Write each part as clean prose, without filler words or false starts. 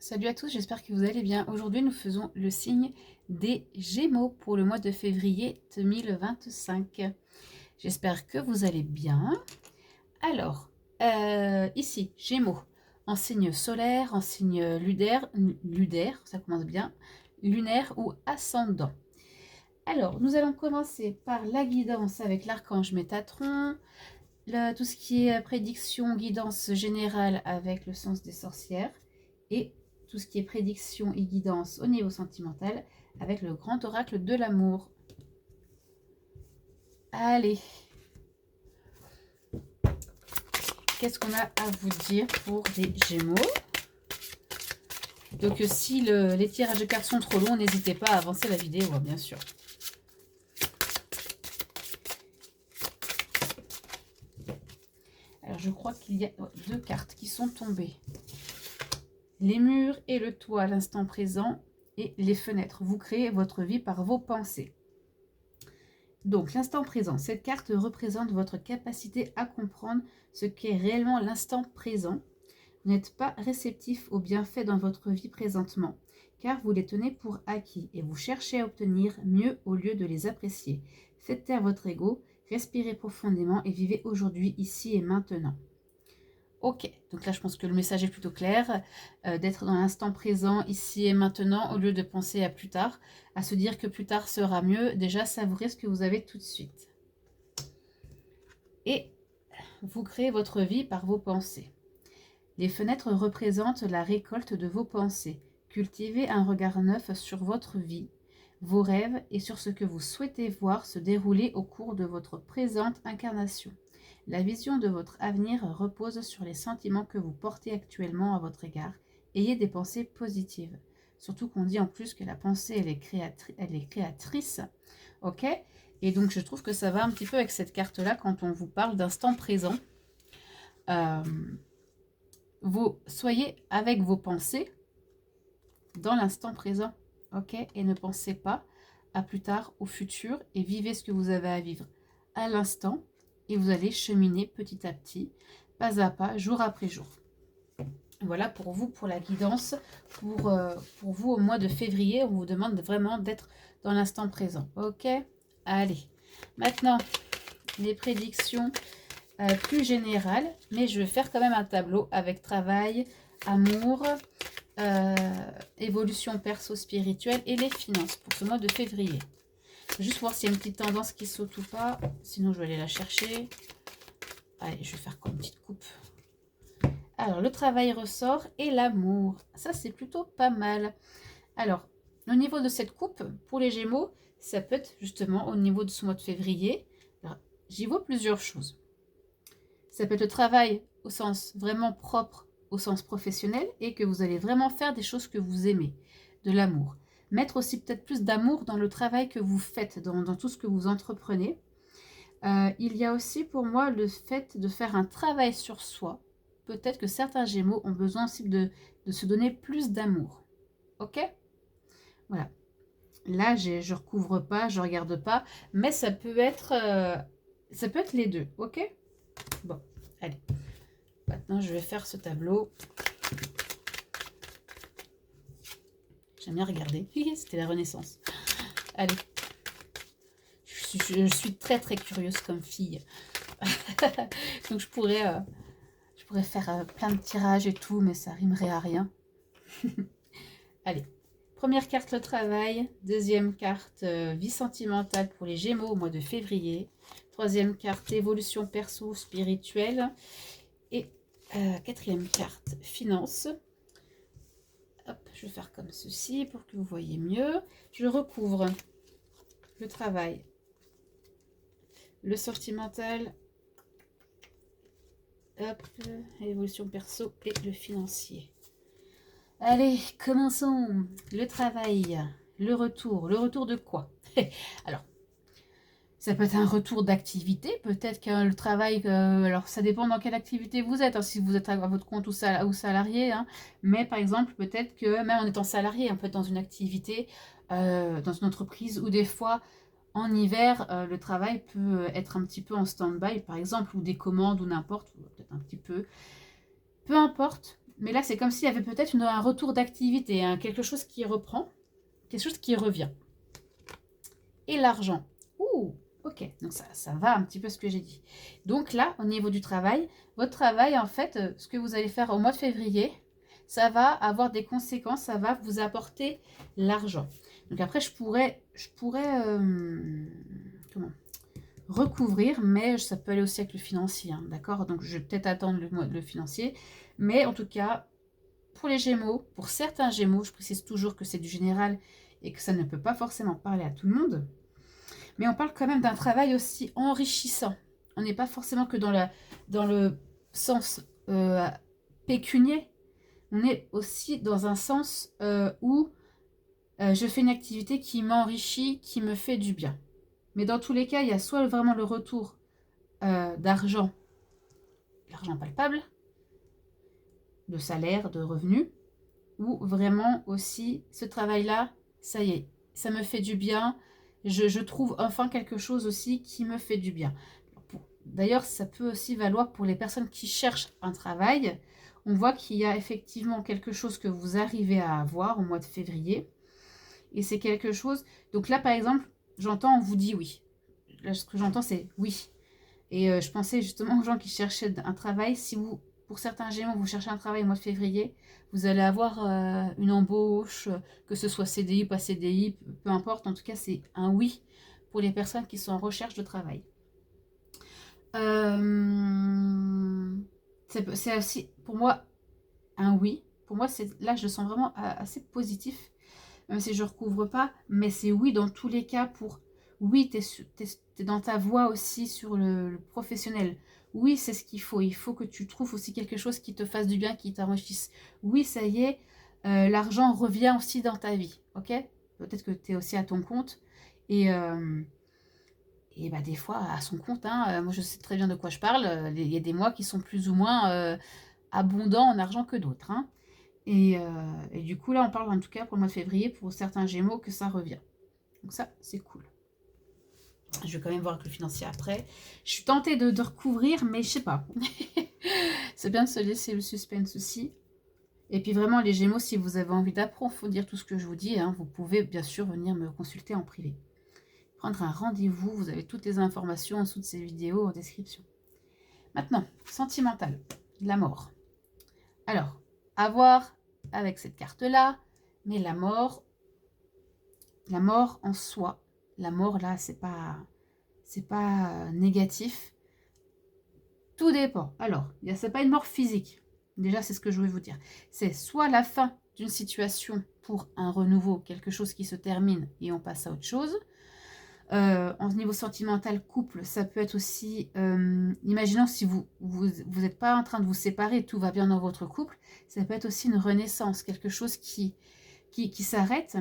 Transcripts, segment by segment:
Salut à tous, j'espère que vous allez bien. Aujourd'hui, nous faisons le signe des Gémeaux pour le mois de février 2025. J'espère que vous allez bien. Alors, ici, Gémeaux, en signe solaire, en signe lunaire, ça commence bien, lunaire ou ascendant. Alors, nous allons commencer par la guidance avec l'archange Métatron, tout ce qui est prédiction, guidance générale avec le sens des sorcières et tout ce qui est prédiction et guidance au niveau sentimental avec le grand oracle de l'amour. Allez, qu'est-ce qu'on a à vous dire pour les Gémeaux? Donc si les tirages de cartes sont trop longs, n'hésitez pas à avancer la vidéo, bien sûr. Alors je crois qu'il y a deux cartes qui sont tombées. Les murs et le toit à l'instant présent et les fenêtres. Vous créez votre vie par vos pensées. Donc l'instant présent, cette carte représente votre capacité à comprendre ce qu'est réellement l'instant présent. Vous n'êtes pas réceptif aux bienfaits dans votre vie présentement, car vous les tenez pour acquis et vous cherchez à obtenir mieux au lieu de les apprécier. Faites taire votre ego, respirez profondément et vivez aujourd'hui, ici et maintenant. Ok, donc là je pense que le message est plutôt clair, d'être dans l'instant présent, ici et maintenant, au lieu de penser à plus tard, à se dire que plus tard sera mieux. Déjà savourez ce que vous avez tout de suite. Et vous créez votre vie par vos pensées. Les fenêtres représentent la récolte de vos pensées. Cultivez un regard neuf sur votre vie, vos rêves et sur ce que vous souhaitez voir se dérouler au cours de votre présente incarnation. La vision de votre avenir repose sur les sentiments que vous portez actuellement à votre égard. Ayez des pensées positives. Surtout qu'on dit en plus que la pensée, elle est créatrice. Ok? Et donc je trouve que ça va un petit peu avec cette carte-là quand on vous parle d'instant présent. Vous soyez avec vos pensées dans l'instant présent. Ok? Et ne pensez pas à plus tard, au futur, et vivez ce que vous avez à vivre à l'instant. Et vous allez cheminer petit à petit, pas à pas, jour après jour. Voilà pour vous, pour la guidance, pour vous au mois de février. On vous demande vraiment d'être dans l'instant présent. Ok? Allez. Maintenant, les prédictions plus générales. Mais je vais faire quand même un tableau avec travail, amour, évolution perso-spirituelle et les finances pour ce mois de février. Juste voir s'il y a une petite tendance qui saute ou pas. Sinon, je vais aller la chercher. Allez, je vais faire comme une petite coupe. Alors, le travail ressort et l'amour. Ça, c'est plutôt pas mal. Alors, au niveau de cette coupe, pour les Gémeaux, ça peut être justement au niveau de ce mois de février. J'y vois plusieurs choses. Ça peut être le travail au sens vraiment propre, au sens professionnel, et que vous allez vraiment faire des choses que vous aimez, de l'amour. Mettre aussi peut-être plus d'amour dans le travail que vous faites, dans tout ce que vous entreprenez. Il y a aussi pour moi le fait de faire un travail sur soi. Peut-être que certains Gémeaux ont besoin aussi de se donner plus d'amour. Ok? Voilà. Là, je recouvre pas, je regarde pas, mais ça peut être les deux. Ok? Bon, allez. Maintenant, je vais faire ce tableau. J'aime bien regarder. C'était la Renaissance. Allez. Je suis très très curieuse comme fille. Donc je pourrais faire plein de tirages et tout, mais ça rimerait à rien. Allez. Première carte, le travail. Deuxième carte, vie sentimentale pour les Gémeaux au mois de février. Troisième carte, évolution perso spirituelle. Et quatrième carte, finance. Hop, je vais faire comme ceci pour que vous voyez mieux. Je recouvre le travail, le sentimental, hop, évolution perso et le financier. Allez, commençons. Le travail, le retour. Le retour de quoi? Alors, ça peut être un retour d'activité, peut-être que le travail, alors ça dépend dans quelle activité vous êtes, hein, si vous êtes à votre compte ou salarié, hein, mais par exemple, peut-être que même en étant salarié, on peut être dans une activité, dans une entreprise, où des fois, en hiver, le travail peut être un petit peu en stand-by, par exemple, ou des commandes, ou n'importe, ou peut-être un petit peu, peu importe, Mais là, c'est comme s'il y avait peut-être un retour d'activité, hein, quelque chose qui reprend, quelque chose qui revient. Et l'argent. Ouh, ok, donc ça va un petit peu ce que j'ai dit. Donc là, au niveau du travail, votre travail, en fait, ce que vous allez faire au mois de février, ça va avoir des conséquences, ça va vous apporter l'argent. Donc après, je pourrais comment recouvrir, mais ça peut aller aussi avec le financier, hein, d'accord? Donc je vais peut-être attendre le financier, mais en tout cas, pour les Gémeaux, pour certains Gémeaux, je précise toujours que c'est du général et que ça ne peut pas forcément parler à tout le monde, mais on parle quand même d'un travail aussi enrichissant. On n'est pas forcément que dans le sens pécunier, on est aussi dans un sens où je fais une activité qui m'enrichit, qui me fait du bien. Mais dans tous les cas, il y a soit vraiment le retour d'argent, l'argent palpable, de salaire, de revenus, ou vraiment aussi ce travail-là, ça y est, ça me fait du bien, je trouve enfin quelque chose aussi qui me fait du bien. D'ailleurs, ça peut aussi valoir pour les personnes qui cherchent un travail. On voit qu'il y a effectivement quelque chose que vous arrivez à avoir au mois de février. Et c'est quelque chose... Donc là, par exemple, j'entends, on vous dit oui. Là, ce que j'entends, c'est oui. Et je pensais justement aux gens qui cherchaient un travail. Si vous, pour certains Gémeaux, vous cherchez un travail au mois de février, vous allez avoir une embauche, que ce soit CDI, pas CDI, peu importe. En tout cas, c'est un oui pour les personnes qui sont en recherche de travail. C'est aussi, pour moi, un oui. Pour moi, là, je le sens vraiment assez positif, même si je ne recouvre pas. Mais c'est oui dans tous les cas pour... Oui, tu es dans ta voie aussi sur le professionnel. Oui, c'est ce qu'il faut. Il faut que tu trouves aussi quelque chose qui te fasse du bien, qui t'enrichisse. Oui, ça y est, l'argent revient aussi dans ta vie. Ok? Peut-être que tu es aussi à ton compte. Et bah, des fois, à son compte, hein, moi je sais très bien de quoi je parle. Il y a des mois qui sont plus ou moins abondants en argent que d'autres, hein. Et du coup, là, on parle en tout cas pour le mois de février, pour certains Gémeaux, que ça revient. Donc ça, c'est cool. Je vais quand même voir avec le financier après. Je suis tentée de recouvrir, mais je sais pas. C'est bien de se laisser le suspense aussi. Et puis vraiment, les Gémeaux, si vous avez envie d'approfondir tout ce que je vous dis, hein, vous pouvez bien sûr venir me consulter en privé. Prendre un rendez-vous, vous avez toutes les informations en dessous de ces vidéos en description. Maintenant, sentimental, la mort. Alors, à voir avec cette carte-là, mais la mort en soi, la mort là, c'est pas négatif. Tout dépend. Alors, c'est pas une mort physique. Déjà, c'est ce que je voulais vous dire. C'est soit la fin d'une situation pour un renouveau, quelque chose qui se termine et on passe à autre chose. En niveau sentimental, couple, ça peut être aussi, imaginons si vous n'êtes pas en train de vous séparer, tout va bien dans votre couple, ça peut être aussi une renaissance, quelque chose qui s'arrête.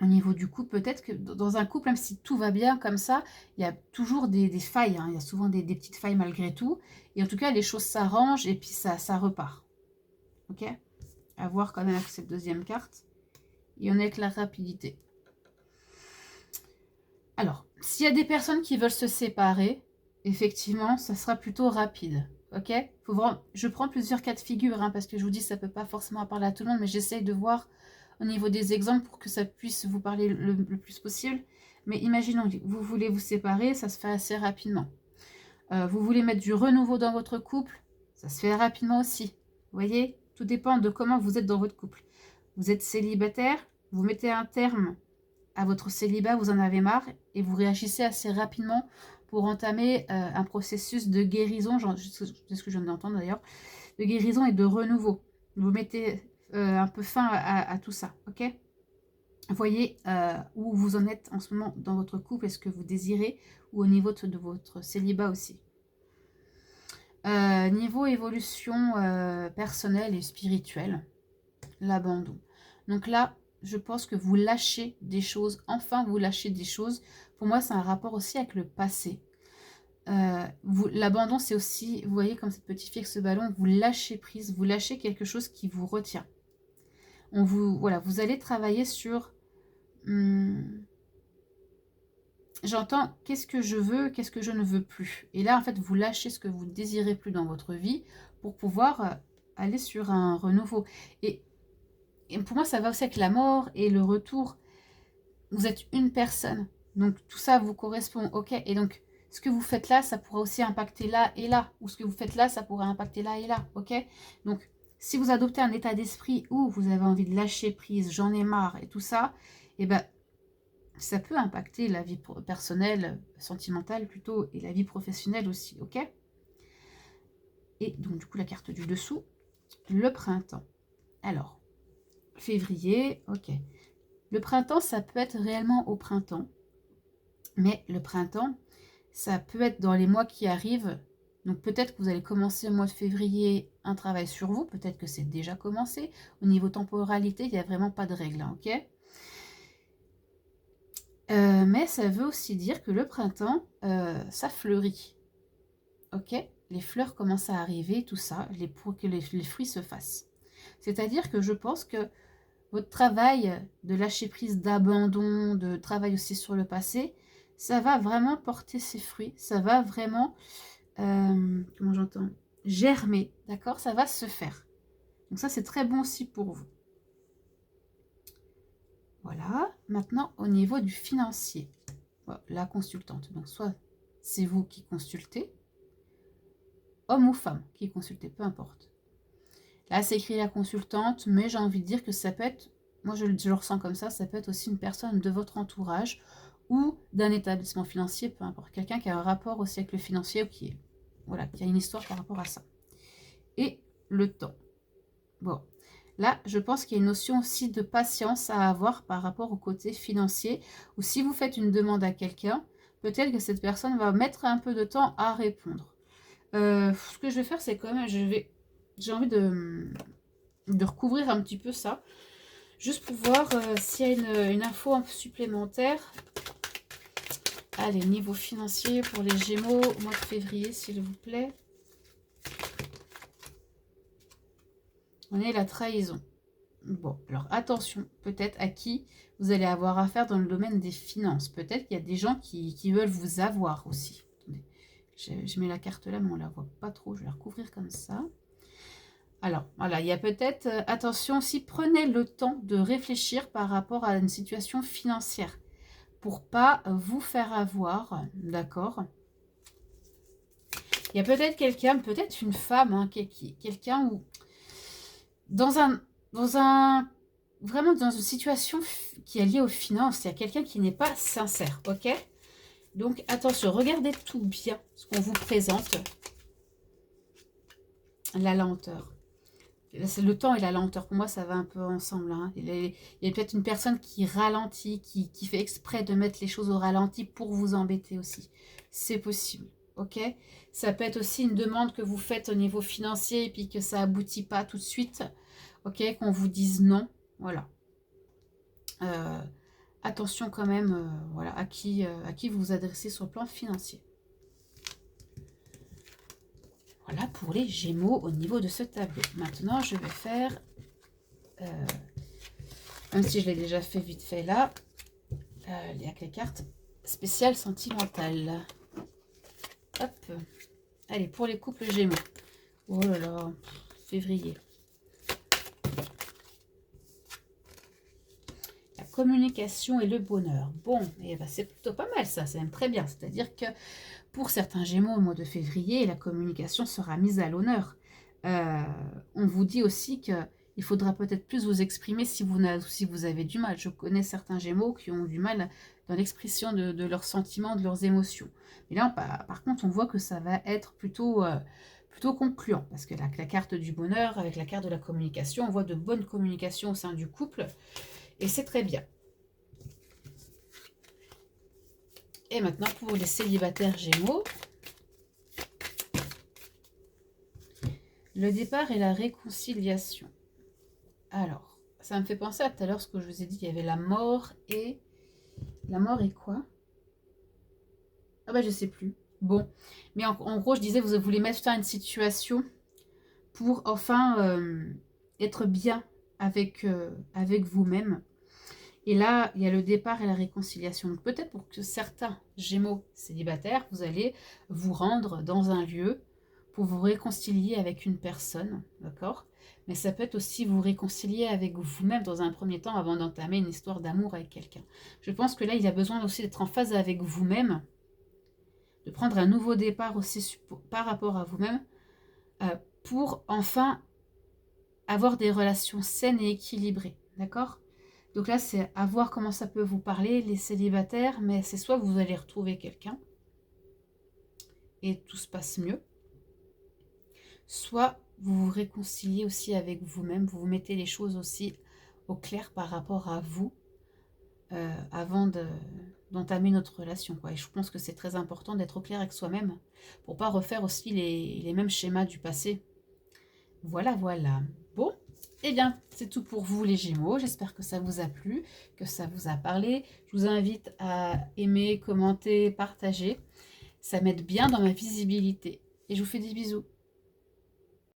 Au niveau du couple, peut-être que dans un couple, même si tout va bien comme ça, il y a toujours des failles, hein, il y a souvent des petites failles malgré tout, et en tout cas, les choses s'arrangent et puis ça repart. Ok? À voir quand même avec cette deuxième carte. Et on est avec la rapidité. Alors, s'il y a des personnes qui veulent se séparer, effectivement, ça sera plutôt rapide. Ok? Je prends plusieurs cas de figure, hein, parce que je vous dis, ça ne peut pas forcément parler à tout le monde, mais j'essaye de voir au niveau des exemples pour que ça puisse vous parler le plus possible. Mais imaginons, vous voulez vous séparer, ça se fait assez rapidement. Vous voulez mettre du renouveau dans votre couple, ça se fait rapidement aussi. Vous voyez? Tout dépend de comment vous êtes dans votre couple. Vous êtes célibataire, vous mettez un terme à votre célibat, vous en avez marre et vous réagissez assez rapidement pour entamer un processus de guérison, c'est ce que je viens d'entendre d'ailleurs, de guérison et de renouveau. Vous mettez un peu fin à tout ça, ok? Voyez où vous en êtes en ce moment dans votre couple, est-ce que vous désirez, ou au niveau de votre célibat aussi. Niveau évolution personnelle et spirituelle, l'abandon. Donc là, je pense que vous lâchez des choses, enfin vous lâchez des choses. Pour moi, c'est un rapport aussi avec le passé. L'abandon, c'est aussi, vous voyez comme cette petite fille avec ce ballon, vous lâchez prise, vous lâchez quelque chose qui vous retient. Voilà, vous allez travailler sur... j'entends qu'est-ce que je veux, qu'est-ce que je ne veux plus. Et là, en fait, vous lâchez ce que vous ne désirez plus dans votre vie pour pouvoir aller sur un renouveau. Et pour moi, ça va aussi avec la mort et le retour. Vous êtes une personne. Donc, tout ça vous correspond. OK. Et donc, ce que vous faites là, ça pourra aussi impacter là et là. Ou ce que vous faites là, ça pourra impacter là et là. OK. Donc, si vous adoptez un état d'esprit où vous avez envie de lâcher prise, j'en ai marre et tout ça, eh ben, ça peut impacter la vie personnelle, sentimentale plutôt, et la vie professionnelle aussi. OK. Et donc, du coup, la carte du dessous, le printemps. Alors, février, ok. Le printemps, ça peut être réellement au printemps. Mais le printemps, ça peut être dans les mois qui arrivent. Donc peut-être que vous allez commencer au mois de février un travail sur vous. Peut-être que c'est déjà commencé. Au niveau temporalité, il n'y a vraiment pas de règle, hein, ok. Mais ça veut aussi dire que le printemps, ça fleurit. Ok. Les fleurs commencent à arriver, tout ça, pour que les fruits se fassent. C'est-à-dire que je pense que votre travail de lâcher prise, d'abandon, de travail aussi sur le passé, ça va vraiment porter ses fruits. Ça va vraiment, comment j'entends, germer, d'accord? Ça va se faire. Donc ça, c'est très bon aussi pour vous. Voilà. Maintenant, au niveau du financier, la consultante. Donc soit c'est vous qui consultez, homme ou femme qui consultez, peu importe. Là, c'est écrit la consultante, mais j'ai envie de dire que ça peut être, moi je le ressens comme ça peut être aussi une personne de votre entourage ou d'un établissement financier, peu importe. Quelqu'un qui a un rapport aussi avec le financier ou qui a une histoire par rapport à ça. Et le temps. Bon, là, je pense qu'il y a une notion aussi de patience à avoir par rapport au côté financier, ou si vous faites une demande à quelqu'un, peut-être que cette personne va mettre un peu de temps à répondre. Ce que je vais faire, c'est quand même, j'ai envie de recouvrir un petit peu ça, juste pour voir s'il y a une info un peu supplémentaire. Allez, niveau financier pour les Gémeaux au mois de février, s'il vous plaît. On est la trahison. Bon, alors attention, peut-être à qui vous allez avoir affaire dans le domaine des finances. Peut-être qu'il y a des gens qui veulent vous avoir aussi. Attendez, je mets la carte là, mais on ne la voit pas trop. Je vais la recouvrir comme ça. Alors, voilà, il y a peut-être, attention aussi, prenez le temps de réfléchir par rapport à une situation financière pour pas vous faire avoir, d'accord? Il y a peut-être quelqu'un, peut-être une femme, hein, quelqu'un où, vraiment dans une situation qui est liée aux finances, il y a quelqu'un qui n'est pas sincère, ok? Donc, attention, regardez tout bien ce qu'on vous présente. La lenteur. C'est le temps et la lenteur. Pour moi, ça va un peu ensemble. Hein. Il y a peut-être une personne qui ralentit, qui fait exprès de mettre les choses au ralenti pour vous embêter aussi. C'est possible. Ok. Ça peut être aussi une demande que vous faites au niveau financier et puis que ça aboutit pas tout de suite. Ok. Qu'on vous dise non. Voilà. Attention quand même voilà, à qui vous vous adressez sur le plan financier. Voilà pour les Gémeaux au niveau de ce tableau. Maintenant, je vais faire, même si je l'ai déjà fait vite fait là, avec les cartes spéciales sentimentales. Hop. Allez, pour les couples Gémeaux. Oh là là, février. La communication et le bonheur. Bon, eh ben, c'est plutôt pas mal ça, c'est même très bien. C'est-à-dire que pour certains Gémeaux au mois de février, la communication sera mise à l'honneur. On vous dit aussi qu'il faudra peut-être plus vous exprimer si vous avez du mal. Je connais certains Gémeaux qui ont du mal dans l'expression de leurs sentiments, de leurs émotions. Mais là, par contre, on voit que ça va être plutôt concluant. Parce que la carte du bonheur, avec la carte de la communication, on voit de bonnes communications au sein du couple. Et c'est très bien. Et maintenant, pour les célibataires Gémeaux, le départ et la réconciliation. Alors, ça me fait penser à tout à l'heure ce que je vous ai dit. Il y avait la mort et... La mort et quoi? Ah bah je sais plus. Bon. Mais en gros, je disais, vous voulez mettre fin à une situation pour enfin être bien avec vous-même. Et là, il y a le départ et la réconciliation. Donc peut-être pour que certains Gémeaux célibataires, vous allez vous rendre dans un lieu pour vous réconcilier avec une personne, d'accord? Mais ça peut être aussi vous réconcilier avec vous-même dans un premier temps avant d'entamer une histoire d'amour avec quelqu'un. Je pense que là, il a besoin aussi d'être en phase avec vous-même, de prendre un nouveau départ aussi par rapport à vous-même, pour enfin avoir des relations saines et équilibrées, d'accord? Donc là, c'est à voir comment ça peut vous parler, les célibataires, mais c'est soit vous allez retrouver quelqu'un et tout se passe mieux, soit vous vous réconciliez aussi avec vous-même, vous vous mettez les choses aussi au clair par rapport à vous avant d'entamer notre relation, quoi. Et je pense que c'est très important d'être au clair avec soi-même pour pas refaire aussi les mêmes schémas du passé. Voilà, voilà. Bon, eh bien, c'est tout pour vous les Gémeaux. J'espère que ça vous a plu, que ça vous a parlé. Je vous invite à aimer, commenter, partager. Ça m'aide bien dans ma visibilité. Et je vous fais des bisous.